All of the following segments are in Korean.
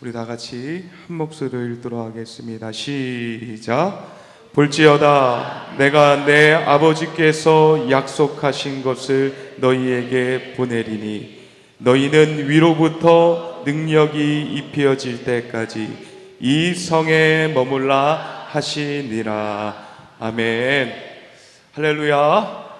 우리 다 같이 한 목소리로 읽도록 하겠습니다. 시작. 볼지어다 내가 내 아버지께서 약속하신 것을 너희에게 보내리니 너희는 위로부터 능력이 입혀질 때까지 이 성에 머물라 하시니라. 아멘. 할렐루야.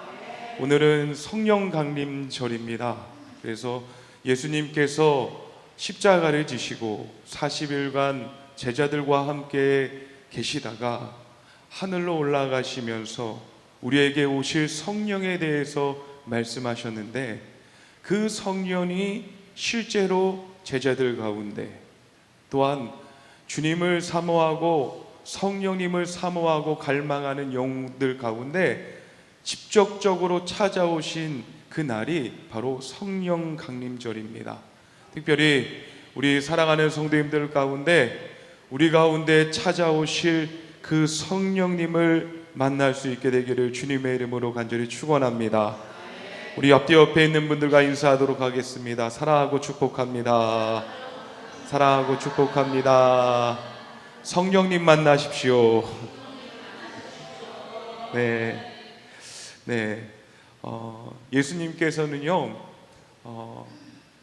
오늘은 성령 강림절입니다. 그래서 예수님께서 십자가를 지시고 40일간 제자들과 함께 계시다가 하늘로 올라가시면서 우리에게 오실 성령에 대해서 말씀하셨는데, 그 성령이 실제로 제자들 가운데, 또한 주님을 사모하고 성령님을 사모하고 갈망하는 영들 가운데 직접적으로 찾아오신 그 날이 바로 성령 강림절입니다. 특별히 우리 사랑하는 성도님들 가운데 우리 가운데 찾아오실 그 성령님을 만날 수 있게 되기를 주님의 이름으로 간절히 축원합니다. 우리 앞뒤 옆에 있는 분들과 인사하도록 하겠습니다. 사랑하고 축복합니다. 사랑하고 축복합니다. 성령님 만나십시오. 예수님께서는요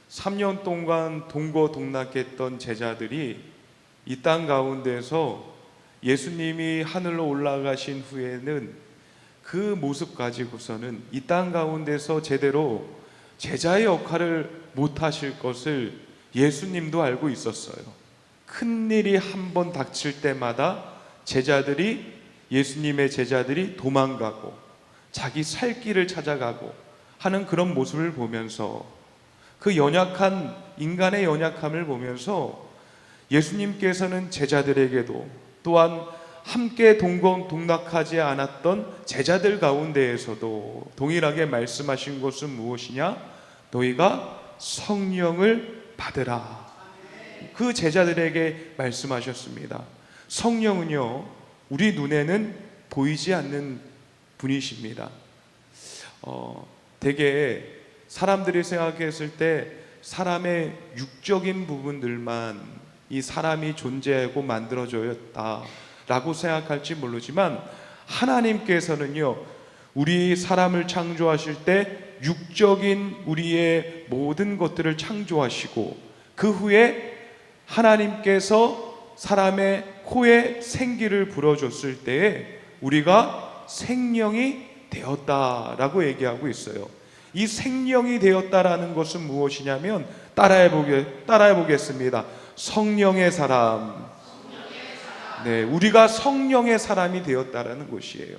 3년 동안 동고동락했던 제자들이 이 땅 가운데서 예수님이 하늘로 올라가신 후에는 그 모습 가지고서는 이 땅 가운데서 제대로 제자의 역할을 못하실 것을 예수님도 알고 있었어요. 큰일이 한 번 닥칠 때마다 예수님의 제자들이 도망가고 자기 살 길을 찾아가고 하는 그런 모습을 보면서, 그 연약한 인간의 연약함을 보면서 예수님께서는 제자들에게도, 또한 함께 동고동락하지 않았던 제자들 가운데에서도 동일하게 말씀하신 것은 무엇이냐? 너희가 성령을 받으라. 그 제자들에게 말씀하셨습니다. 성령은요 우리 눈에는 보이지 않는 분이십니다. 대개 사람들이 생각했을 때 사람의 육적인 부분들만 이 사람이 존재하고 만들어졌다라고 생각할지 모르지만, 하나님께서는요 우리 사람을 창조하실 때 육적인 우리의 모든 것들을 창조하시고, 그 후에 하나님께서 사람의 코에 생기를 불어줬을 때에 우리가 생명이 되었다라고 얘기하고 있어요. 이 생명이 되었다라는 것은 무엇이냐면, 따라해 보겠습니다. 성령의 사람. 우리가 성령의 사람이 되었다라는 것이에요.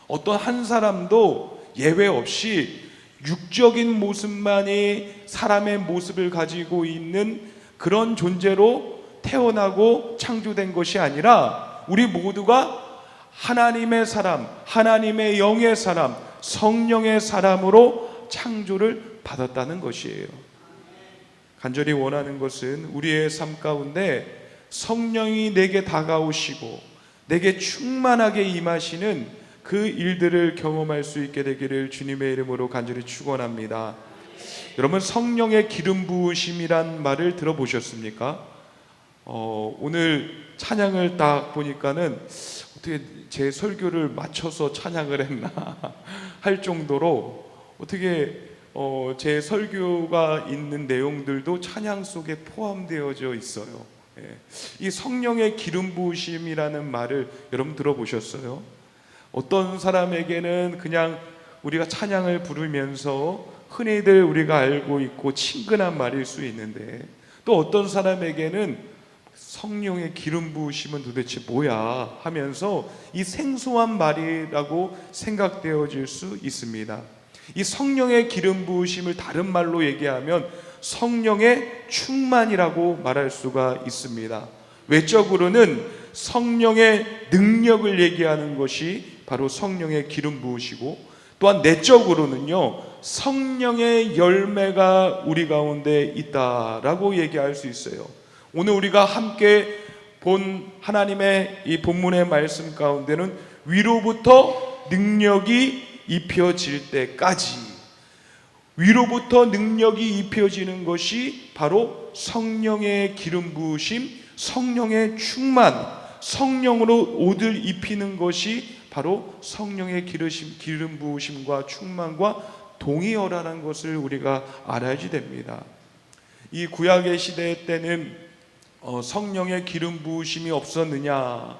어떤 한 사람도 예외 없이 육적인 모습만이 사람의 모습을 가지고 있는 그런 존재로 태어나고 창조된 것이 아니라, 우리 모두가 하나님의 사람, 하나님의 영의 사람, 성령의 사람으로 창조를 받았다는 것이에요. 간절히 원하는 것은 우리의 삶 가운데 성령이 내게 다가오시고 내게 충만하게 임하시는 그 일들을 경험할 수 있게 되기를 주님의 이름으로 간절히 축원합니다. 여러분, 성령의 기름 부으심이란 말을 들어보셨습니까? 오늘 찬양을 딱 보니까는 어떻게 제 설교를 맞춰서 찬양을 했나 할 정도로, 어떻게 제 설교가 있는 내용들도 찬양 속에 포함되어져 있어요. 이 성령의 기름 부으심이라는 말을 여러분 들어보셨어요? 어떤 사람에게는 그냥 우리가 찬양을 부르면서 흔히들 우리가 알고 있고 친근한 말일 수 있는데, 또 어떤 사람에게는 성령의 기름 부으심은 도대체 뭐야 하면서 이 생소한 말이라고 생각되어질 수 있습니다. 이 성령의 기름 부으심을 다른 말로 얘기하면 성령의 충만이라고 말할 수가 있습니다. 외적으로는 성령의 능력을 얘기하는 것이 바로 성령의 기름 부으시고, 또한 내적으로는요 성령의 열매가 우리 가운데 있다라고 얘기할 수 있어요. 오늘 우리가 함께 본 하나님의 이 본문의 말씀 가운데는 위로부터 능력이 입혀질 때까지 위로부터 능력이 입혀지는 것이 바로 성령의 기름 부으심, 성령의 충만, 성령으로 옷을 입히는 것이 바로 성령의 기름 부으심과 충만과 동의어라는 것을 우리가 알아야지 됩니다. 이 구약의 시대 때는 성령의 기름 부으심이 없었느냐?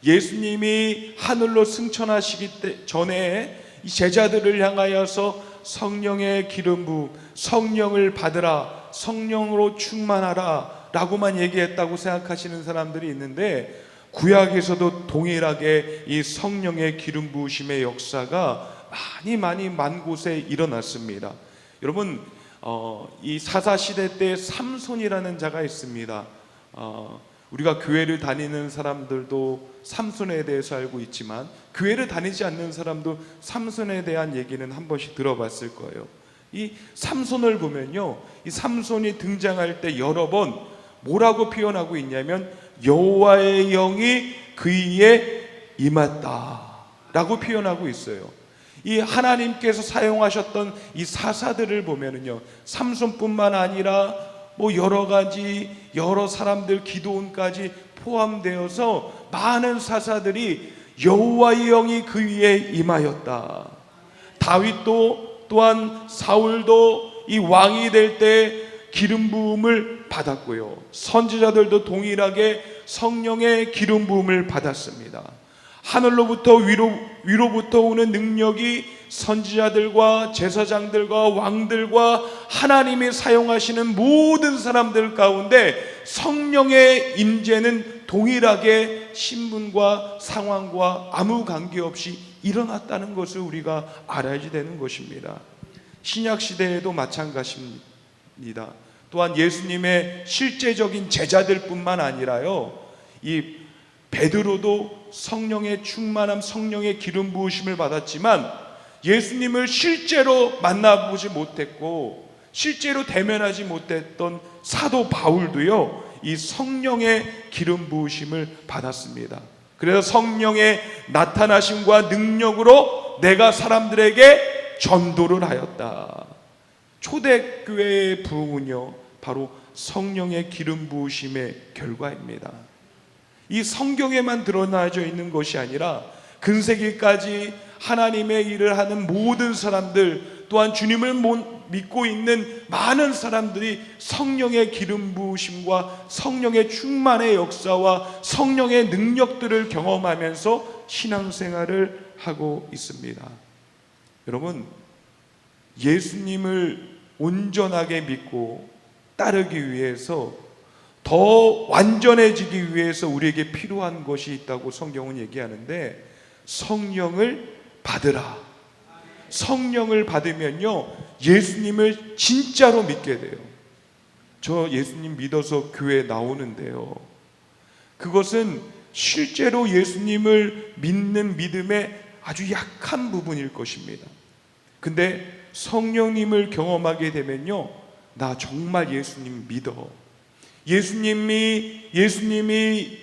예수님이 하늘로 승천하시기 전에 이 제자들을 향하여서 성령의 기름 부음, 성령을 받으라, 성령으로 충만하라 라고만 얘기했다고 생각하시는 사람들이 있는데, 구약에서도 동일하게 이 성령의 기름 부으심의 역사가 많은 곳에 일어났습니다. 여러분, 이 사사시대 때 삼손이라는 자가 있습니다. 우리가 교회를 다니는 사람들도 삼손에 대해서 알고 있지만, 교회를 다니지 않는 사람도 삼손에 대한 얘기는 한 번씩 들어봤을 거예요. 이 삼손을 보면요, 이 삼손이 등장할 때 여러 번 뭐라고 표현하고 있냐면 여호와의 영이 그에게 임했다 라고 표현하고 있어요. 이 하나님께서 사용하셨던 이 사사들을 보면은요, 삼손뿐만 아니라 여러 가지 여러 사람들, 기도원까지 포함되어서 많은 사사들이 여호와의 영이 그 위에 임하였다. 다윗도 또한 사울도 이 왕이 될 때 기름 부음을 받았고요, 선지자들도 동일하게 성령의 기름 부음을 받았습니다. 하늘로부터 위로부터 오는 능력이 선지자들과 제사장들과 왕들과 하나님이 사용하시는 모든 사람들 가운데 성령의 임재는 동일하게 신분과 상황과 아무 관계없이 일어났다는 것을 우리가 알아야 되는 것입니다. 신약 시대에도 마찬가지입니다. 또한 예수님의 실제적인 제자들뿐만 아니라요, 이 베드로도 성령의 충만함, 성령의 기름 부으심을 받았지만 예수님을 실제로 만나보지 못했고 실제로 대면하지 못했던 사도 바울도요, 이 성령의 기름 부으심을 받았습니다. 그래서 성령의 나타나심과 능력으로 내가 사람들에게 전도를 하였다. 초대교회의 부흥은요, 바로 성령의 기름 부으심의 결과입니다. 이 성경에만 드러나져 있는 것이 아니라 근세기까지 하나님의 일을 하는 모든 사람들, 또한 주님을 믿고 있는 많은 사람들이 성령의 기름 부으심과 성령의 충만의 역사와 성령의 능력들을 경험하면서 신앙생활을 하고 있습니다. 여러분, 예수님을 온전하게 믿고 따르기 위해서, 더 완전해지기 위해서 우리에게 필요한 것이 있다고 성경은 얘기하는데, 성령을 받으라. 성령을 받으면요, 예수님을 진짜로 믿게 돼요. 저 예수님 믿어서 교회 나오는데요, 그것은 실제로 예수님을 믿는 믿음의 아주 약한 부분일 것입니다. 근데 성령님을 경험하게 되면요, 나 정말 예수님 믿어. 예수님이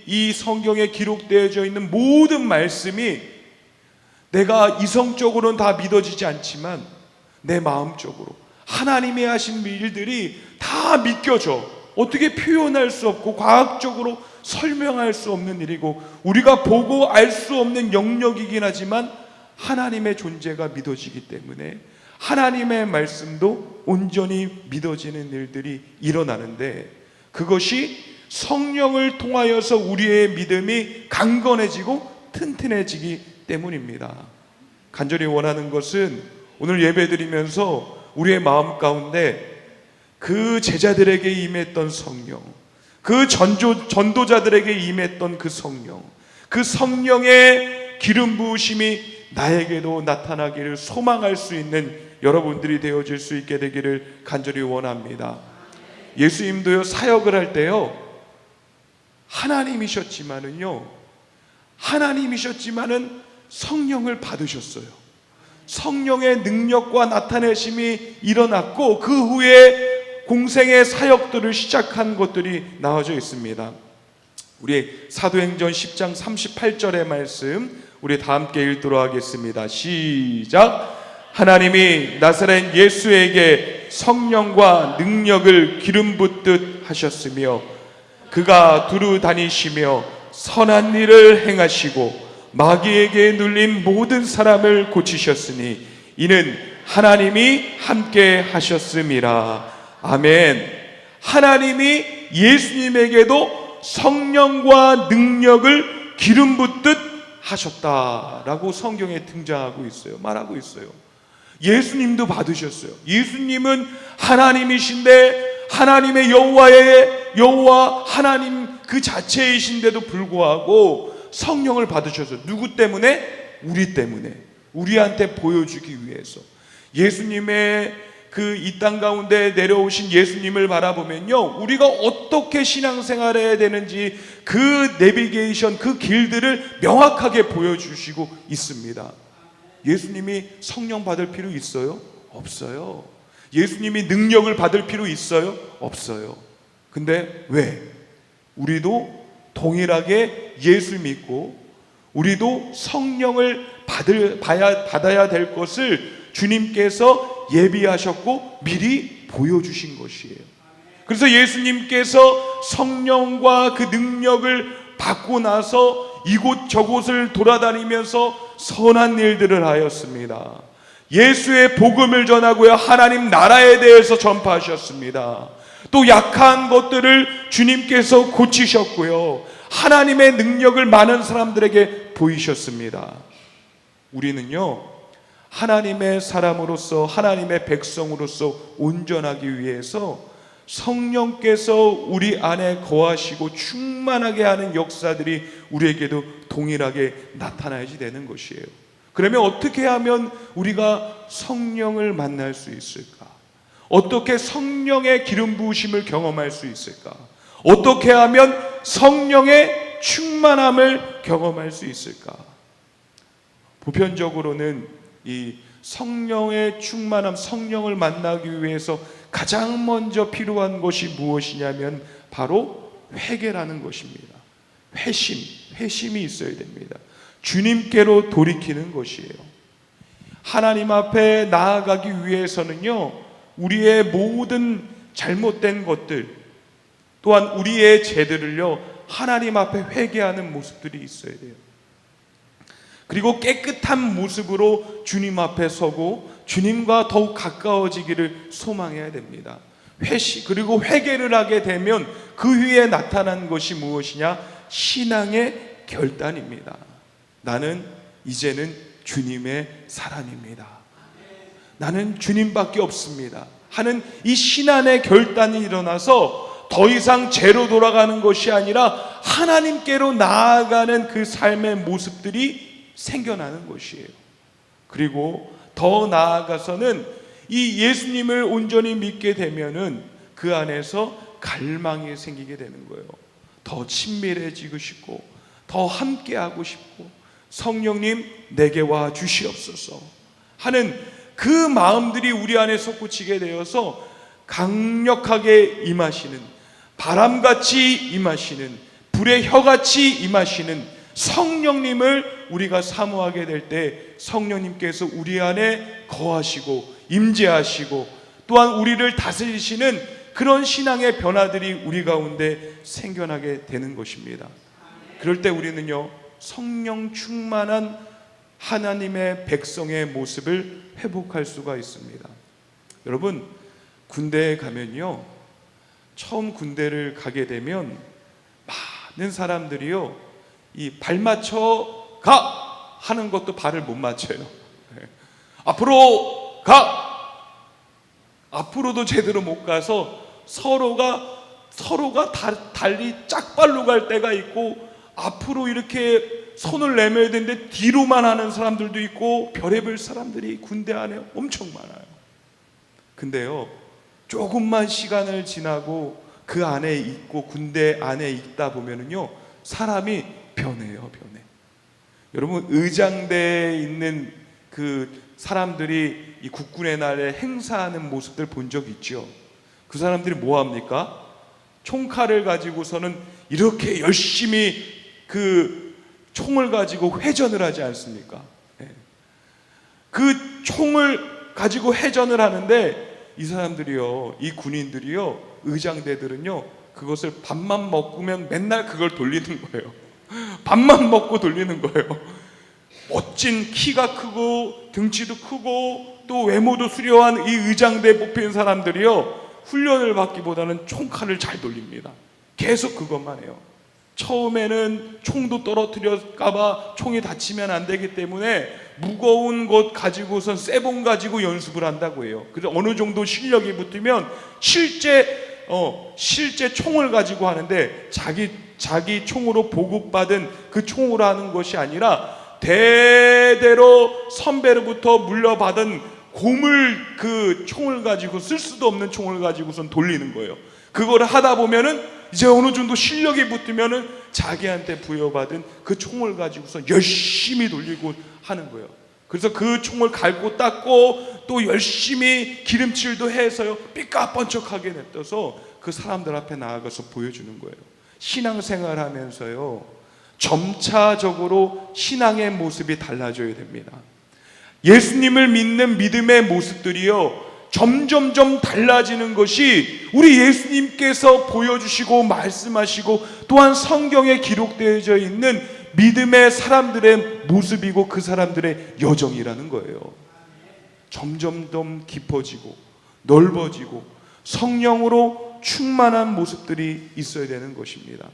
이 성경에 기록되어져 있는 모든 말씀이 내가 이성적으로는 다 믿어지지 않지만 내 마음적으로 하나님이 하신 일들이 다 믿겨져. 어떻게 표현할 수 없고 과학적으로 설명할 수 없는 일이고 우리가 보고 알 수 없는 영역이긴 하지만 하나님의 존재가 믿어지기 때문에 하나님의 말씀도 온전히 믿어지는 일들이 일어나는데, 그것이 성령을 통하여서 우리의 믿음이 강건해지고 튼튼해지기 때문입니다. 간절히 원하는 것은 오늘 예배드리면서 우리의 마음 가운데 그 제자들에게 임했던 성령, 그 전도자들에게 임했던 그 성령, 그 성령의 기름 부으심이 나에게도 나타나기를 소망할 수 있는 여러분들이 되어질 수 있게 되기를 간절히 원합니다. 예수님도요, 사역을 할 때요, 하나님이셨지만은 성령을 받으셨어요. 성령의 능력과 나타내심이 일어났고 그 후에 공생의 사역들을 시작한 것들이 나와져 있습니다. 우리 사도행전 10장 38절의 말씀 우리 다 함께 읽도록 하겠습니다. 시작. 하나님이 나사렛 예수에게 성령과 능력을 기름 붓듯 하셨으며 그가 두루 다니시며 선한 일을 행하시고 마귀에게 눌린 모든 사람을 고치셨으니 이는 하나님이 함께 하셨음이라. 아멘. 하나님이 예수님에게도 성령과 능력을 기름 붓듯 하셨다라고 성경에 등장하고 있어요. 말하고 있어요. 예수님도 받으셨어요. 예수님은 하나님이신데 하나님의 여호와 하나님 그 자체이신데도 불구하고 성령을 받으셨어요. 누구 때문에? 우리 때문에. 우리한테 보여주기 위해서. 예수님의 그 이 땅 가운데 내려오신 예수님을 바라보면요, 우리가 어떻게 신앙생활해야 되는지 그 내비게이션, 그 길들을 명확하게 보여주시고 있습니다. 예수님이 성령 받을 필요 있어요? 없어요. 예수님이 능력을 받을 필요 있어요? 없어요. 근데 왜? 우리도 동일하게 예수 믿고 우리도 성령을 받아야 될 것을 주님께서 예비하셨고 미리 보여주신 것이에요. 그래서 예수님께서 성령과 그 능력을 받고 나서 이곳저곳을 돌아다니면서 선한 일들을 하였습니다. 예수의 복음을 전하고요, 하나님 나라에 대해서 전파하셨습니다. 또 약한 것들을 주님께서 고치셨고요, 하나님의 능력을 많은 사람들에게 보이셨습니다. 우리는요, 하나님의 사람으로서, 하나님의 백성으로서 온전하기 위해서 성령께서 우리 안에 거하시고 충만하게 하는 역사들이 우리에게도 동일하게 나타나야지 되는 것이에요. 그러면 어떻게 하면 우리가 성령을 만날 수 있을까? 어떻게 성령의 기름 부으심을 경험할 수 있을까? 어떻게 하면 성령의 충만함을 경험할 수 있을까? 보편적으로는 이 성령의 충만함, 성령을 만나기 위해서 가장 먼저 필요한 것이 무엇이냐면 바로 회개라는 것입니다. 회심이 있어야 됩니다. 주님께로 돌이키는 것이에요. 하나님 앞에 나아가기 위해서는요, 우리의 모든 잘못된 것들 또한 우리의 죄들을요, 하나님 앞에 회개하는 모습들이 있어야 돼요. 그리고 깨끗한 모습으로 주님 앞에 서고 주님과 더욱 가까워지기를 소망해야 됩니다. 그리고 회개를 하게 되면 그 위에 나타난 것이 무엇이냐? 신앙의 결단입니다. 나는 이제는 주님의 사람입니다. 나는 주님밖에 없습니다 하는 이 신앙의 결단이 일어나서 더 이상 죄로 돌아가는 것이 아니라 하나님께로 나아가는 그 삶의 모습들이 생겨나는 것이에요. 그리고 더 나아가서는 이 예수님을 온전히 믿게 되면은 그 안에서 갈망이 생기게 되는 거예요. 더 친밀해지고 싶고 더 함께하고 싶고 성령님 내게 와 주시옵소서 하는 그 마음들이 우리 안에 솟구치게 되어서 강력하게 임하시는, 바람같이 임하시는, 불의 혀같이 임하시는 성령님을 우리가 사모하게 될 때 성령님께서 우리 안에 거하시고 임재하시고 또한 우리를 다스리시는 그런 신앙의 변화들이 우리 가운데 생겨나게 되는 것입니다. 그럴 때 우리는요, 성령 충만한 하나님의 백성의 모습을 회복할 수가 있습니다. 여러분, 군대에 가면요, 처음 군대를 가게 되면 많은 사람들이요, 이 발 맞춰 가 하는 것도 발을 못 맞춰요. 앞으로 가! 앞으로도 제대로 못 가서 서로가 달리 짝발로 갈 때가 있고, 앞으로 이렇게 손을 내밀어야 되는데 뒤로만 하는 사람들도 있고, 별의별 사람들이 군대 안에 엄청 많아요. 근데요, 조금만 시간을 지나고 그 안에 있고 군대 안에 있다 보면은요, 사람이 변해요. 여러분, 의장대에 있는 그 사람들이 이 국군의 날에 행사하는 모습들 본 적 있죠? 그 사람들이 뭐 합니까? 총칼을 가지고서는 이렇게 열심히 그 총을 가지고 회전을 하지 않습니까? 그 총을 가지고 해전을 하는데 이 사람들이요, 이 군인들이요, 의장대들은요, 그것을 밥만 먹으면 맨날 그걸 돌리는 거예요. 밥만 먹고 돌리는 거예요. 멋진 키가 크고 등치도 크고 또 외모도 수려한 이 의장대에 뽑힌 사람들이요, 훈련을 받기보다는 총칼을 잘 돌립니다. 계속 그것만 해요. 처음에는 총도 떨어뜨릴까봐 총이 다치면 안 되기 때문에 무거운 것 가지고선 쇠봉 가지고 연습을 한다고 해요. 그래서 어느 정도 실력이 붙으면 실제 총을 가지고 하는데 자기 총으로 보급받은 그 총으로 하는 것이 아니라 대대로 선배로부터 물려받은 고물 그 총을 가지고, 쓸 수도 없는 총을 가지고선 돌리는 거예요. 그거를 하다 보면은 이제 어느 정도 실력이 붙으면은 자기한테 부여받은 그 총을 가지고서 열심히 돌리고 하는 거예요. 그래서 그 총을 갈고 닦고 또 열심히 기름칠도 해서요, 삐까뻔쩍하게 냅둬서 그 사람들 앞에 나아가서 보여주는 거예요. 신앙생활 하면서요, 점차적으로 신앙의 모습이 달라져야 됩니다. 예수님을 믿는 믿음의 모습들이요, 점점점 달라지는 것이 우리 예수님께서 보여주시고 말씀하시고 또한 성경에 기록되어져 있는 믿음의 사람들의 모습이고 그 사람들의 여정이라는 거예요. 점점점 깊어지고 넓어지고 성령으로 충만한 모습들이 있어야 되는 것입니다.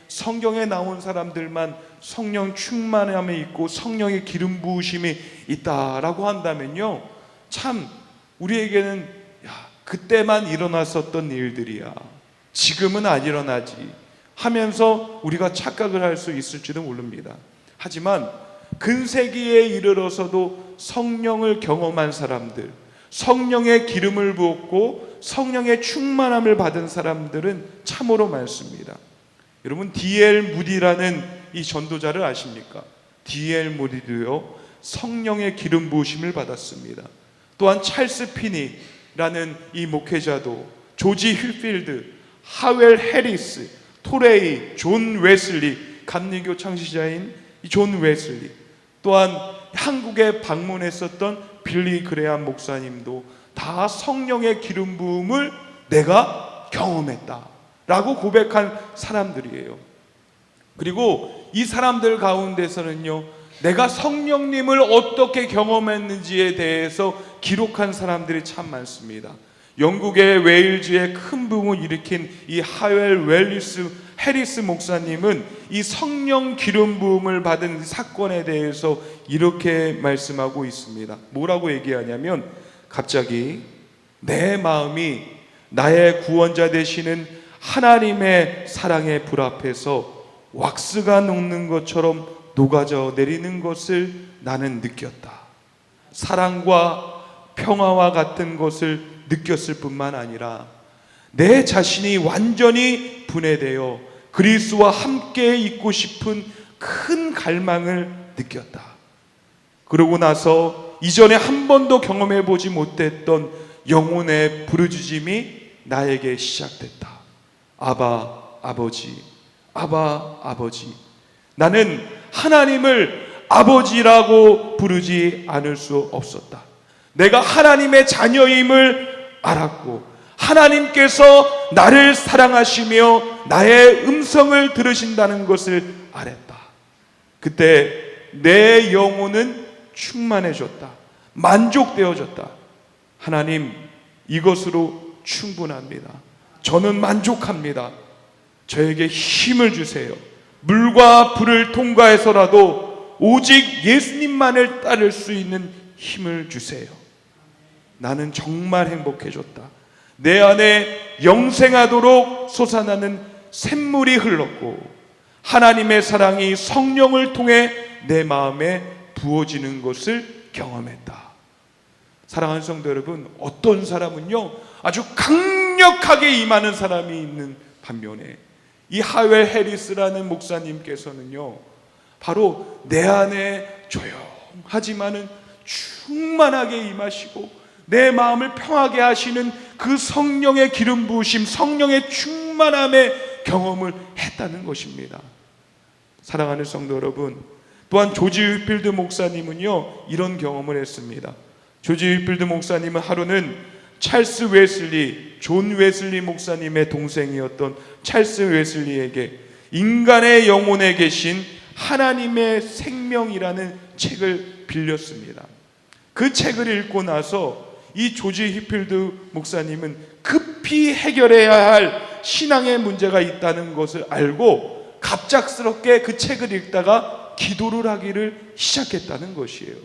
성경에 나온 사람들만 성령 충만함이 있고 성령의 기름 부으심이 있다라고 한다면요, 참 우리에게는 그때만 일어났었던 일들이야, 지금은 안 일어나지 하면서 우리가 착각을 할 수 있을지도 모릅니다. 하지만 근세기에 이르러서도 성령을 경험한 사람들, 성령의 기름을 부었고 성령의 충만함을 받은 사람들은 참으로 많습니다. 여러분, D.L. 무디라는 이 전도자를 아십니까? D.L. 무디도요, 성령의 기름 부으심을 받았습니다. 또한 찰스 피니라는 이 목회자도, 조지 휠필드, 하웰 해리스, 토레이, 존 웨슬리, 감리교 창시자인 존 웨슬리, 또한 한국에 방문했었던 빌리 그레암 목사님도 다 성령의 기름 부음을 내가 경험했다 라고 고백한 사람들이에요. 그리고 이 사람들 가운데서는요, 내가 성령님을 어떻게 경험했는지에 대해서 기록한 사람들이 참 많습니다. 영국의 웨일즈에 큰 부흥을 일으킨 이 하웰 해리스 목사님은 이 성령 기름 부음을 받은 사건에 대해서 이렇게 말씀하고 있습니다. 뭐라고 얘기하냐면, 갑자기 내 마음이 나의 구원자 되시는 하나님의 사랑의 불 앞에서 왁스가 녹는 것처럼 녹아져 내리는 것을 나는 느꼈다. 사랑과 평화와 같은 것을 느꼈을 뿐만 아니라 내 자신이 완전히 분해되어 그리스도와 함께 있고 싶은 큰 갈망을 느꼈다. 그러고 나서 이전에 한 번도 경험해 보지 못했던 영혼의 부르짖음이 나에게 시작됐다. 아바 아버지, 아바 아버지. 나는 하나님을 아버지라고 부르지 않을 수 없었다. 내가 하나님의 자녀임을 알았고 하나님께서 나를 사랑하시며 나의 음성을 들으신다는 것을 알았다. 그때 내 영혼은 충만해졌다. 만족되어졌다. 하나님, 이것으로 충분합니다. 저는 만족합니다. 저에게 힘을 주세요. 물과 불을 통과해서라도 오직 예수님만을 따를 수 있는 힘을 주세요. 나는 정말 행복해졌다. 내 안에 영생하도록 솟아나는 샘물이 흘렀고 하나님의 사랑이 성령을 통해 내 마음에 부어지는 것을 경험했다. 사랑하는 성도 여러분, 어떤 사람은요 아주 강력하게 임하는 사람이 있는 반면에 이 하웰 해리스라는 목사님께서는요 바로 내 안에 조용하지만은 충만하게 임하시고 내 마음을 평하게 하시는 그 성령의 기름 부으심, 성령의 충만함의 경험을 했다는 것입니다. 사랑하는 성도 여러분, 또한 조지 휘필드 목사님은요, 이런 경험을 했습니다. 조지 휘필드 목사님은 하루는 찰스 웨슬리, 존 웨슬리 목사님의 동생이었던 찰스 웨슬리에게 인간의 영혼에 계신 하나님의 생명이라는 책을 빌렸습니다. 그 책을 읽고 나서 이 조지 휘필드 목사님은 급히 해결해야 할 신앙의 문제가 있다는 것을 알고 갑작스럽게 그 책을 읽다가 기도를 하기를 시작했다는 것이에요.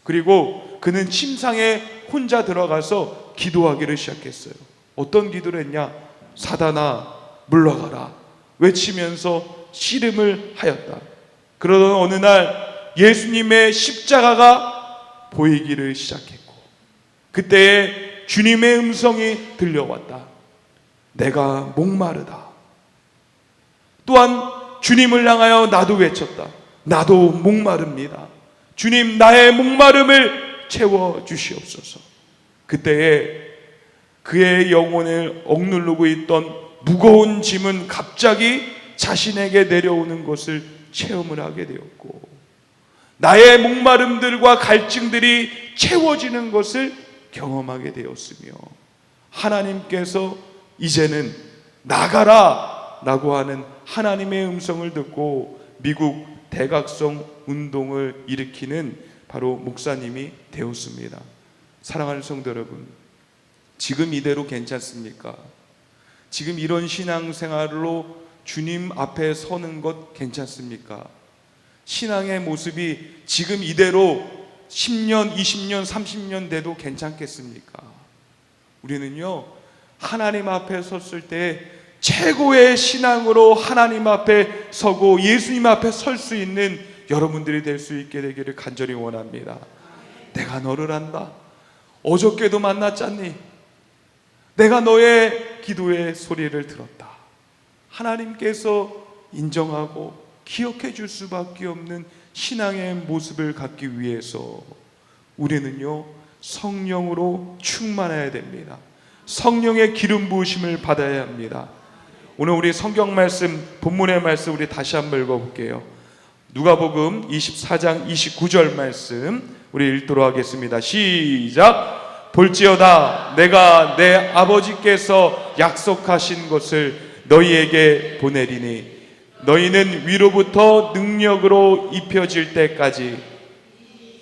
그리고 그는 침상에 혼자 들어가서 기도하기를 시작했어요. 어떤 기도를 했냐? 사단아 물러가라 외치면서 씨름을 하였다. 그러던 어느 날 예수님의 십자가가 보이기를 시작했고, 그때에 주님의 음성이 들려왔다. 내가 목마르다. 또한 주님을 향하여 나도 외쳤다. 나도 목마릅니다. 주님, 나의 목마름을 채워주시옵소서. 그때에 그의 영혼을 억누르고 있던 무거운 짐은 갑자기 자신에게 내려오는 것을 체험을 하게 되었고, 나의 목마름들과 갈증들이 채워지는 것을 경험하게 되었으며, 하나님께서 이제는 나가라 라고 하는 하나님의 음성을 듣고 미국 대각성 운동을 일으키는 바로 목사님이 되었습니다. 사랑하는 성도 여러분, 지금 이대로 괜찮습니까? 지금 이런 신앙생활로 주님 앞에 서는 것 괜찮습니까? 신앙의 모습이 지금 이대로 10년, 20년, 30년 돼도 괜찮겠습니까? 우리는요, 하나님 앞에 섰을 때 최고의 신앙으로 하나님 앞에 서고 예수님 앞에 설 수 있는 여러분들이 될 수 있게 되기를 간절히 원합니다. 내가 너를 안다. 어저께도 만났잖니. 내가 너의 기도의 소리를 들었다. 하나님께서 인정하고 기억해 줄 수밖에 없는 신앙의 모습을 갖기 위해서 우리는요, 성령으로 충만해야 됩니다. 성령의 기름 부으심을 받아야 합니다. 오늘 우리 성경 말씀, 본문의 말씀 우리 다시 한번 읽어볼게요. 누가복음 24장 29절 말씀 우리 읽도록 하겠습니다. 시작. 볼지어다 내가 내 아버지께서 약속하신 것을 너희에게 보내리니 너희는 위로부터 능력으로 입혀질 때까지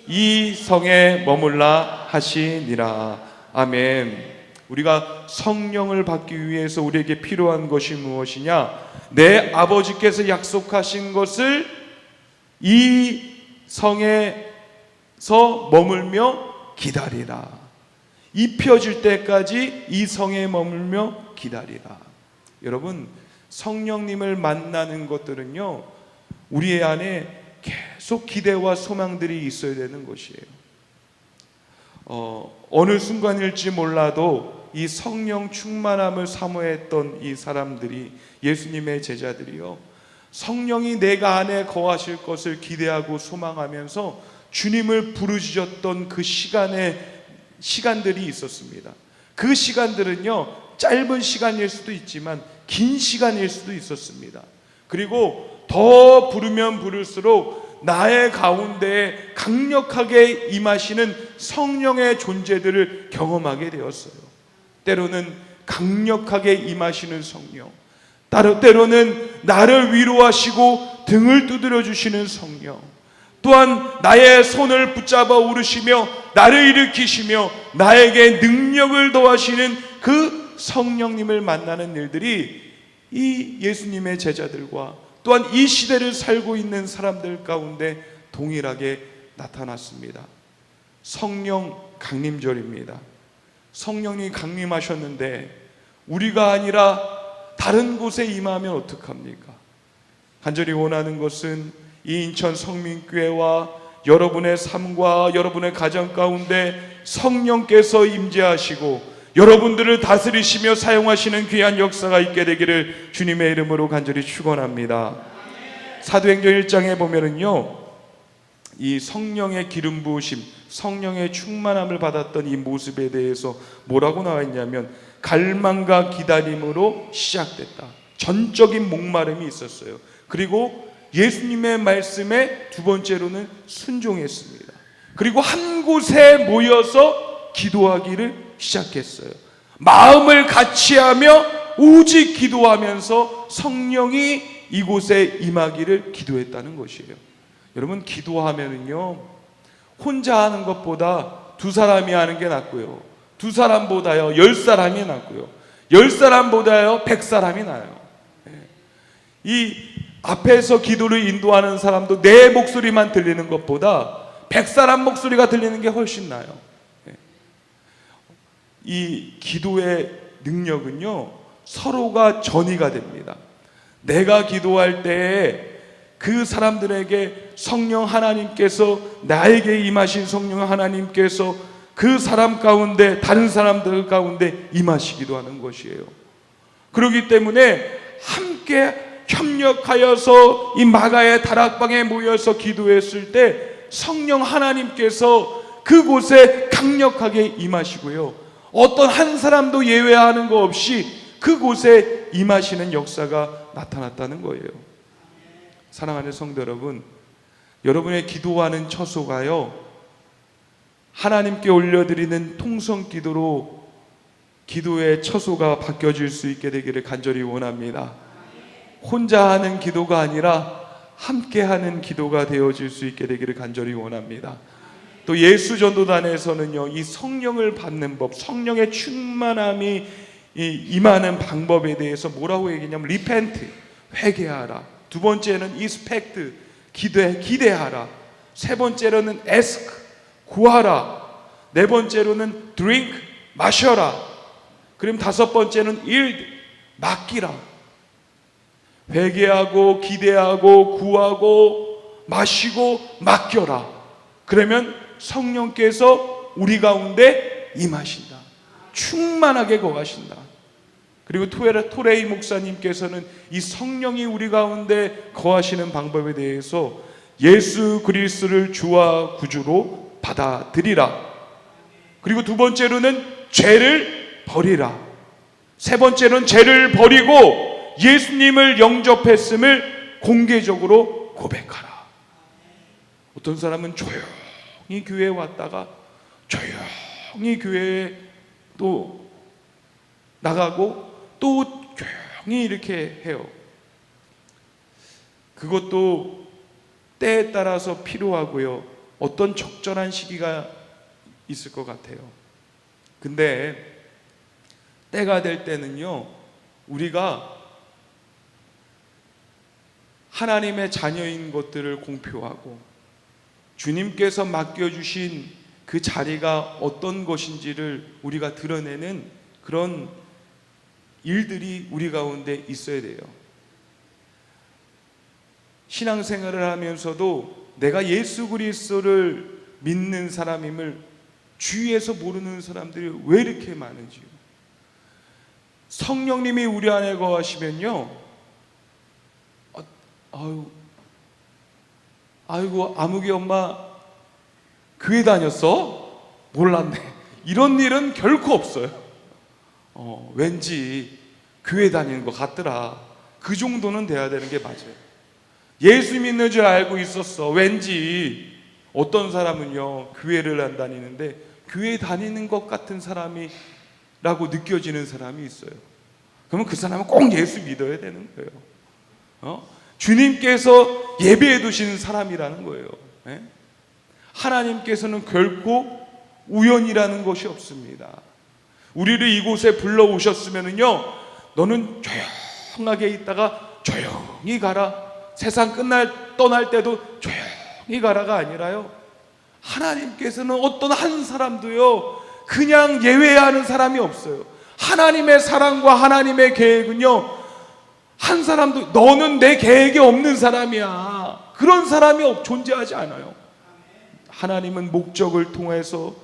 이 성에 머물라 하시니라. 아멘. 우리가 성령을 받기 위해서 우리에게 필요한 것이 무엇이냐? 내 아버지께서 약속하신 것을 이 성에서 머물며 기다리라. 입혀질 때까지 이 성에 머물며 기다리라. 여러분, 성령님을 만나는 것들은요, 우리의 안에 계속 기대와 소망들이 있어야 되는 것이에요. 어느 순간일지 몰라도 이 성령 충만함을 사모했던 이 사람들이, 예수님의 제자들이요, 성령이 내가 안에 거하실 것을 기대하고 소망하면서 주님을 부르짖었던 그 시간들이 있었습니다. 그 시간들은요, 짧은 시간일 수도 있지만 긴 시간일 수도 있었습니다. 그리고 더 부르면 부를수록 나의 가운데에 강력하게 임하시는 성령의 존재들을 경험하게 되었어요. 때로는 강력하게 임하시는 성령, 때로는 나를 위로하시고 등을 두드려 주시는 성령, 또한 나의 손을 붙잡아 오르시며 나를 일으키시며 나에게 능력을 더하시는 그 성령님을 만나는 일들이 이 예수님의 제자들과 또한 이 시대를 살고 있는 사람들 가운데 동일하게 나타났습니다. 성령 강림절입니다. 성령이 강림하셨는데 우리가 아니라 다른 곳에 임하면 어떡합니까? 간절히 원하는 것은 이 인천 성민교회와 여러분의 삶과 여러분의 가정 가운데 성령께서 임재하시고 여러분들을 다스리시며 사용하시는 귀한 역사가 있게 되기를 주님의 이름으로 간절히 축원합니다. 사도행전 1장에 보면은요, 이 성령의 기름 부으심, 성령의 충만함을 받았던 이 모습에 대해서 뭐라고 나와 있냐면 갈망과 기다림으로 시작됐다. 전적인 목마름이 있었어요. 그리고 예수님의 말씀에 두 번째로는 순종했습니다. 그리고 한 곳에 모여서 기도하기를 시작했어요. 마음을 같이하며 오직 기도하면서 성령이 이곳에 임하기를 기도했다는 것이에요. 여러분, 기도하면은요, 혼자 하는 것보다 두 사람이 하는 게 낫고요, 두 사람보다요 10사람이 낫고요, 10사람보다요 100사람이 나아요. 이 앞에서 기도를 인도하는 사람도 내 목소리만 들리는 것보다 100사람 목소리가 들리는 게 훨씬 나아요. 이 기도의 능력은요, 서로가 전이가 됩니다. 내가 기도할 때에 그 사람들에게 성령 하나님께서, 나에게 임하신 성령 하나님께서 그 사람 가운데, 다른 사람들 가운데 임하시기도 하는 것이에요. 그렇기 때문에 함께 협력하여서 이 마가의 다락방에 모여서 기도했을 때 성령 하나님께서 그곳에 강력하게 임하시고요, 어떤 한 사람도 예외하는 거 없이 그곳에 임하시는 역사가 나타났다는 거예요. 사랑하는 성도 여러분, 여러분의 기도하는 처소가요, 하나님께 올려드리는 통성 기도로 기도의 처소가 바뀌어질 수 있게 되기를 간절히 원합니다. 혼자 하는 기도가 아니라 함께 하는 기도가 되어질 수 있게 되기를 간절히 원합니다. 또 예수 전도단에서는요, 이 성령을 받는 법, 성령의 충만함이 임하는 방법에 대해서 뭐라고 얘기했냐면 repent, 회개하라. 두 번째는 expect, 기대하라. 세 번째로는 ask, 구하라. 네 번째로는 drink, 마셔라. 그럼 다섯 번째는 yield, 맡기라. 회개하고 기대하고 구하고 마시고 맡겨라. 그러면 성령께서 우리 가운데 임하신다. 충만하게 거하신다. 그리고 토레이 목사님께서는 이 성령이 우리 가운데 거하시는 방법에 대해서 예수 그리스도를 주와 구주로 받아들이라. 그리고 두 번째로는 죄를 버리라. 세 번째로는 죄를 버리고 예수님을 영접했음을 공개적으로 고백하라. 어떤 사람은 조용히 교회에 왔다가 조용히 교회에 또 나가고 또 조용히 이렇게 해요. 그것도 때에 따라서 필요하고요, 어떤 적절한 시기가 있을 것 같아요. 근데 때가 될 때는요, 우리가 하나님의 자녀인 것들을 공표하고 주님께서 맡겨주신 그 자리가 어떤 것인지를 우리가 드러내는 그런 일들이 우리 가운데 있어야 돼요. 신앙생활을 하면서도 내가 예수 그리스도를 믿는 사람임을 주위에서 모르는 사람들이 왜 이렇게 많은지요. 성령님이 우리 안에 거하시면요, 아이고 아무개 엄마 교회 다녔어? 몰랐네. 이런 일은 결코 없어요. 왠지 교회 다니는 것 같더라. 그 정도는 돼야 되는 게 맞아요. 예수 믿는 줄 알고 있었어. 왠지 어떤 사람은요, 교회를 안 다니는데 교회 다니는 것 같은 사람이라고 느껴지는 사람이 있어요. 그러면 그 사람은 꼭 예수 믿어야 되는 거예요. 주님께서 예배해 두시는 사람이라는 거예요. 하나님께서는 결코 우연이라는 것이 없습니다. 우리를 이곳에 불러오셨으면요, 너는 조용하게 있다가 조용히 가라, 세상 떠날 때도 조용히 가라가 아니라요, 하나님께서는 어떤 한 사람도요 그냥 예외하는 사람이 없어요. 하나님의 사랑과 하나님의 계획은요, 한 사람도 너는 내 계획에 없는 사람이야, 그런 사람이 존재하지 않아요. 하나님은 목적을 통해서,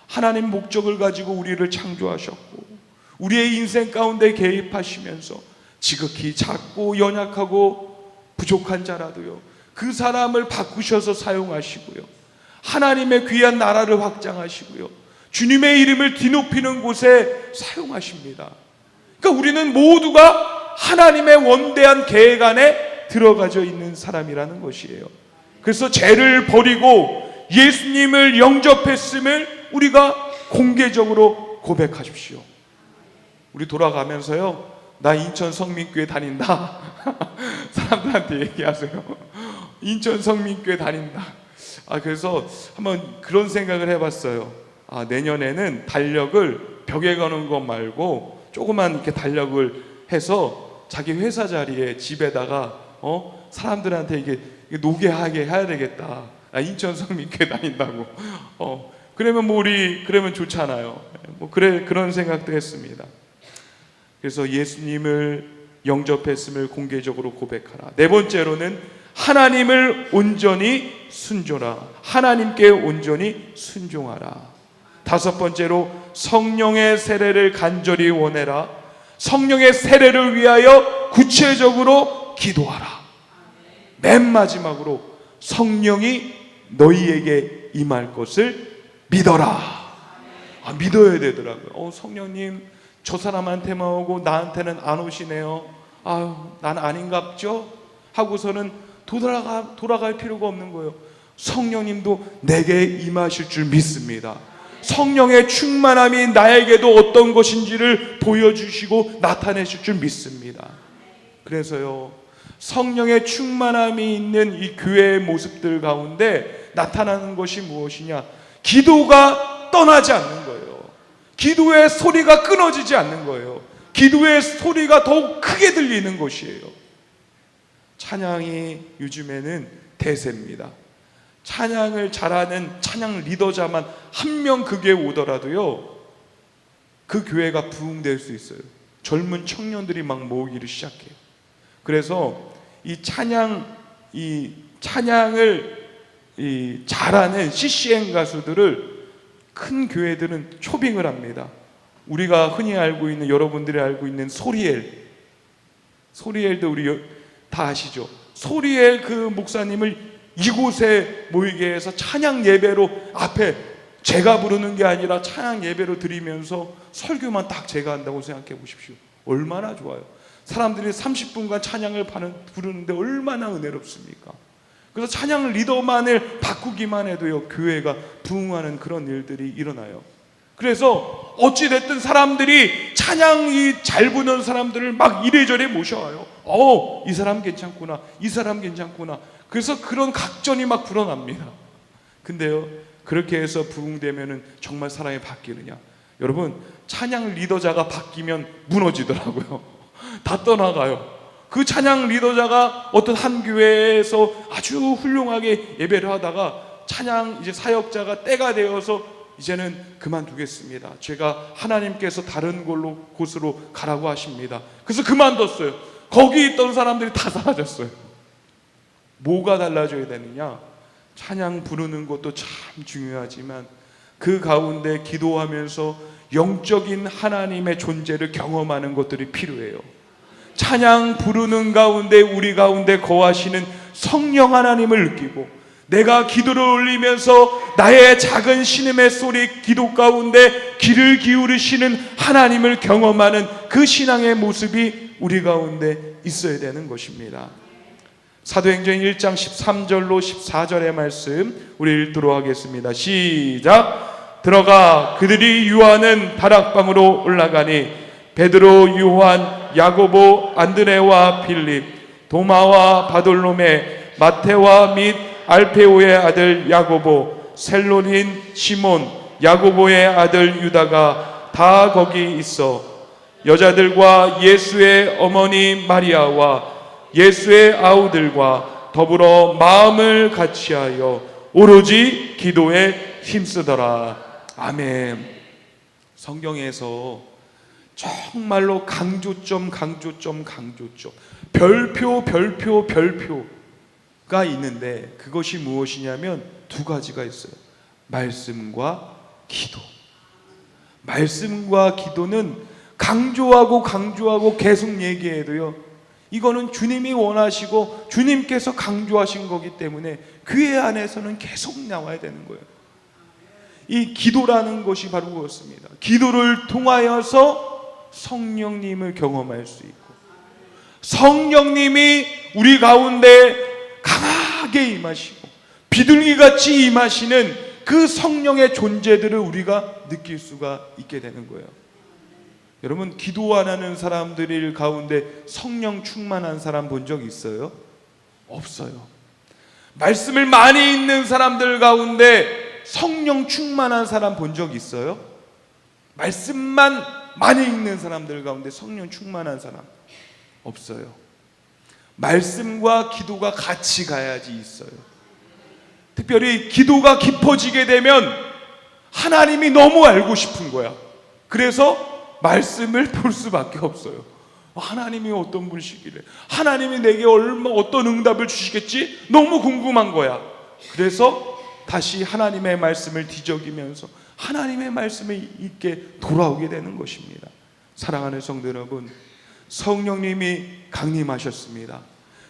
하나님 목적을 가지고 우리를 창조하셨고 우리의 인생 가운데 개입하시면서 지극히 작고 연약하고 부족한 자라도요, 그 사람을 바꾸셔서 사용하시고요, 하나님의 귀한 나라를 확장하시고요, 주님의 이름을 뒤높이는 곳에 사용하십니다. 그러니까 우리는 모두가 하나님의 원대한 계획 안에 들어가져 있는 사람이라는 것이에요. 그래서 죄를 버리고 예수님을 영접했음을 우리가 공개적으로 고백하십시오. 우리 돌아가면서요, 나 인천 성민교회 다닌다. 사람들한테 얘기하세요. 인천 성민교회 다닌다. 그래서 한번 그런 생각을 해봤어요. 내년에는 달력을 벽에 거는 것 말고 조그만 이렇게 달력을 해서 자기 회사 자리에 집에다가 사람들한테 이게 노게하게 해야 되겠다. 인천 성민교회 다닌다고. 그러면 그러면 좋잖아요. 그런 생각도 했습니다. 그래서 예수님을 영접했음을 공개적으로 고백하라. 네 번째로는 하나님을 온전히 순종하라. 하나님께 온전히 순종하라. 다섯 번째로 성령의 세례를 간절히 원해라. 성령의 세례를 위하여 구체적으로 기도하라. 맨 마지막으로 성령이 너희에게 임할 것을 믿어라. 믿어야 되더라고요. 성령님 저 사람한테만 오고 나한테는 안 오시네요. 난 아닌갑죠? 하고서는 돌아갈 필요가 없는 거예요. 성령님도 내게 임하실 줄 믿습니다. 성령의 충만함이 나에게도 어떤 것인지를 보여주시고 나타내실 줄 믿습니다. 그래서요, 성령의 충만함이 있는 이 교회의 모습들 가운데 나타나는 것이 무엇이냐? 기도가 떠나지 않는 거예요. 기도의 소리가 끊어지지 않는 거예요. 기도의 소리가 더욱 크게 들리는 것이에요. 찬양이 요즘에는 대세입니다. 찬양을 잘하는 찬양 리더자만 한 명 그 교회에 오더라도요, 그 교회가 부흥될 수 있어요. 젊은 청년들이 막 모으기를 시작해요. 그래서 이 찬양을 잘하는 CCM 가수들을 큰 교회들은 초빙을 합니다. 우리가 흔히 알고 있는, 여러분들이 알고 있는 소리엘도 우리 다 아시죠? 소리엘 그 목사님을 이곳에 모이게 해서 찬양 예배로, 앞에 제가 부르는 게 아니라 찬양 예배로 드리면서 설교만 딱 제가 한다고 생각해 보십시오. 얼마나 좋아요. 사람들이 30분간 찬양을 부르는데 얼마나 은혜롭습니까? 그래서 찬양 리더만을 바꾸기만 해도요, 교회가 부흥하는 그런 일들이 일어나요. 그래서 어찌됐든 사람들이 찬양이 잘 부르는 사람들을 막 이래저래 모셔와요. 이 사람 괜찮구나, 이 사람 괜찮구나. 그래서 그런 각전이 막 불어납니다. 근데요, 그렇게 해서 부흥되면은 정말 사람이 바뀌느냐? 여러분, 찬양 리더자가 바뀌면 무너지더라고요. 다 떠나가요. 그 찬양 리더자가 어떤 한 교회에서 아주 훌륭하게 예배를 하다가 찬양 이제 사역자가 때가 되어서 이제는 그만두겠습니다. 제가 하나님께서 다른 곳으로 가라고 하십니다. 그래서 그만뒀어요. 거기 있던 사람들이 다 사라졌어요. 뭐가 달라져야 되느냐? 찬양 부르는 것도 참 중요하지만 그 가운데 기도하면서 영적인 하나님의 존재를 경험하는 것들이 필요해요. 찬양 부르는 가운데 우리 가운데 거하시는 성령 하나님을 느끼고, 내가 기도를 올리면서 나의 작은 신음의 소리, 기도 가운데 귀를 기울이시는 하나님을 경험하는 그 신앙의 모습이 우리 가운데 있어야 되는 것입니다. 사도행전 1장 13절로 14절의 말씀 우리 읽도록 하겠습니다. 시작. 들어가 그들이 유하는 다락방으로 올라가니 베드로, 요한, 야고보, 안드레와 빌립, 도마와 바돌로메, 마테와 및 알페오의 아들 야고보, 셀론인 시몬, 야고보의 아들 유다가 다 거기 있어 여자들과 예수의 어머니 마리아와 예수의 아우들과 더불어 마음을 같이하여 오로지 기도에 힘쓰더라. 아멘. 성경에서 정말로 강조점, 별표가 있는데 그것이 무엇이냐면 두 가지가 있어요. 말씀과 기도. 말씀과 기도는 강조하고 계속 얘기해도요, 이거는 주님이 원하시고 주님께서 강조하신 거기 때문에 교회 안에서는 계속 나와야 되는 거예요. 이 기도라는 것이 바로 그렇습니다. 기도를 통하여서 성령님을 경험할 수 있고, 성령님이 우리 가운데 강하게 임하시고 비둘기같이 임하시는 그 성령의 존재들을 우리가 느낄 수가 있게 되는 거예요. 여러분, 기도 안 하는 사람들 가운데 성령 충만한 사람 본 적 있어요? 없어요. 말씀을 많이 읽는 사람들 가운데 성령 충만한 사람 본 적 있어요? 말씀만 많이 읽는 사람들 가운데 성령 충만한 사람 없어요. 말씀과 기도가 같이 가야지 있어요. 특별히 기도가 깊어지게 되면 하나님이 너무 알고 싶은 거야. 그래서 말씀을 볼 수밖에 없어요. 하나님이 어떤 분이시길래, 하나님이 내게 어떤 응답을 주시겠지? 너무 궁금한 거야. 그래서 다시 하나님의 말씀을 뒤적이면서 하나님의 말씀을 읽게 돌아오게 되는 것입니다. 사랑하는 성도 여러분, 성령님이 강림하셨습니다.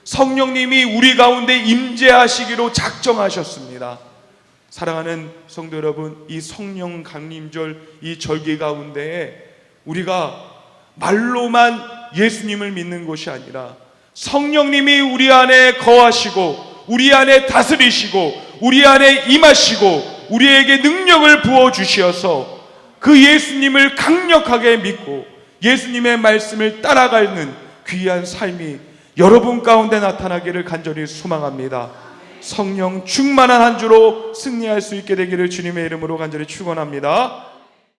성령님이 우리 가운데 임재하시기로 작정하셨습니다. 사랑하는 성도 여러분, 이 성령 강림절, 이 절기 가운데에 우리가 말로만 예수님을 믿는 것이 아니라 성령님이 우리 안에 거하시고 우리 안에 다스리시고 우리 안에 임하시고 우리에게 능력을 부어주시어서 그 예수님을 강력하게 믿고 예수님의 말씀을 따라가는 귀한 삶이 여러분 가운데 나타나기를 간절히 소망합니다. 성령 충만한 한 주로 승리할 수 있게 되기를 주님의 이름으로 간절히 축원합니다.